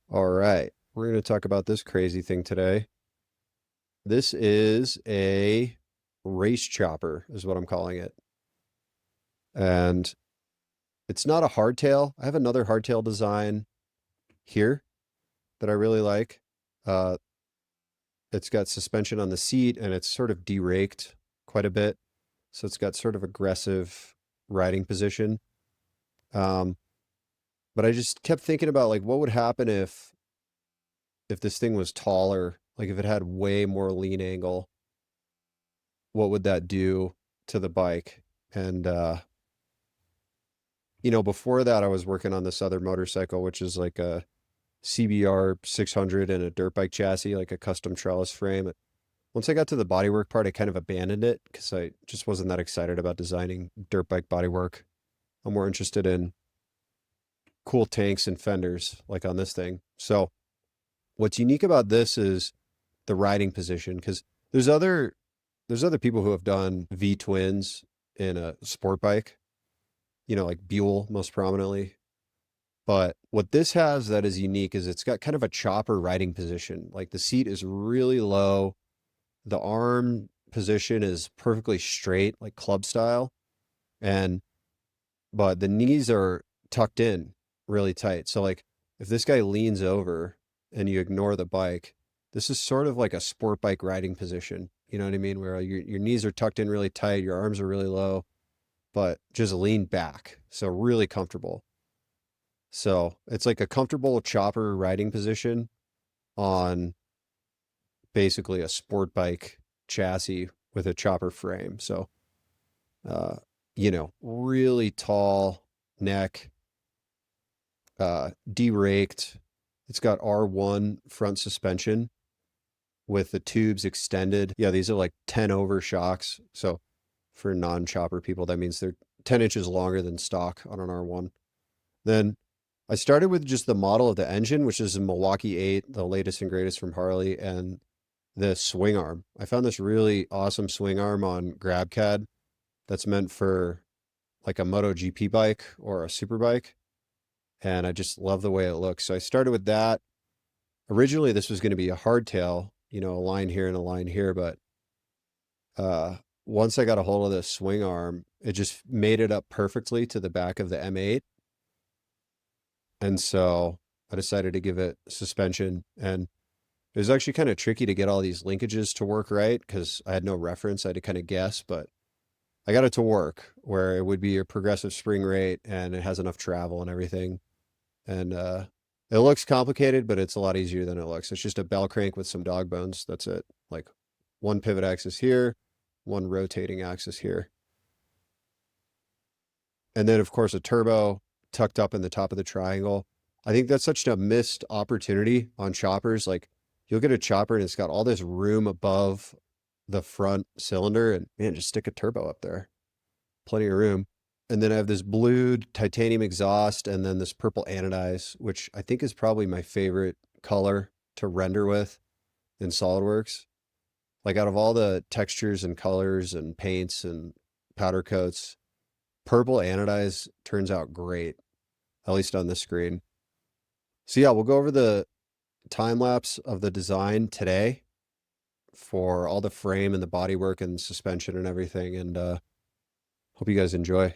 All right, we're going to talk about this crazy thing today. This is a race chopper, is what I'm calling it. And it's not a hardtail. I have another hardtail design here that I really like. Uh, it's got suspension on the seat and it's sort of de-raked quite a bit. So it's got sort of aggressive riding position. Um, but I just kept thinking about like what would happen if this thing was taller, like if it had way more lean angle, what would that do to the bike? And before that I was working on this other motorcycle, which is like a CBR 600 and a dirt bike chassis, like a custom trellis frame. Once I got to the bodywork part, I kind of abandoned it because I just wasn't that excited about designing dirt bike bodywork. I'm more interested in cool tanks and fenders like on this thing. So what's unique about this is the riding position, because there's other people who have done V twins in a sport bike, like Buell most prominently. But what this has that is unique is it's got kind of a chopper riding position. Like the seat is really low. The arm position is perfectly straight, like club style. And, but the knees are tucked in really tight. So like if this guy leans over and you ignore the bike, this is sort of like a sport bike riding position. You know what I mean? Where your knees are tucked in really tight, your arms are really low, but just lean back. So really comfortable. So it's like a comfortable chopper riding position on basically a sport bike chassis with a chopper frame. So, uh, really tall neck, de-raked. It's got R1 front suspension with the tubes extended. Yeah, these are like 10 over shocks. So for non-chopper people, that means they're 10 inches longer than stock on an R1. Then I started with just the model of the engine, which is a Milwaukee-Eight, the latest and greatest from Harley, and the swing arm. I found this really awesome swing arm on GrabCAD that's meant for like a MotoGP bike or a superbike. And I just love the way it looks. So I started with that. Originally, this was going to be a hardtail, a line here and a line here. But uh, once I got a hold of this swing arm, it just made it up perfectly to the back of the M8. And so I decided to give it suspension. And it was actually kind of tricky to get all these linkages to work right because I had no reference. I had to kind of guess, but I got it to work where it would be a progressive spring rate and it has enough travel and everything. And it looks complicated, but it's a lot easier than it looks. It's just a bell crank with some dog bones. That's it. Like one pivot axis here, one rotating axis here. And then, of course, a turbo tucked up in the top of the triangle. I think that's such a missed opportunity on choppers. Like you'll get a chopper and it's got all this room above the front cylinder, and man, just stick a turbo up there. Plenty of room. And then I have this blue titanium exhaust and then this purple anodized, which I think is probably my favorite color to render with in SolidWorks. Like out of all the textures and colors and paints and powder coats, purple anodized turns out great, at least on this screen. So yeah, we'll go over the time lapse of the design today for all the frame and the bodywork and suspension and everything. And hope you guys enjoy.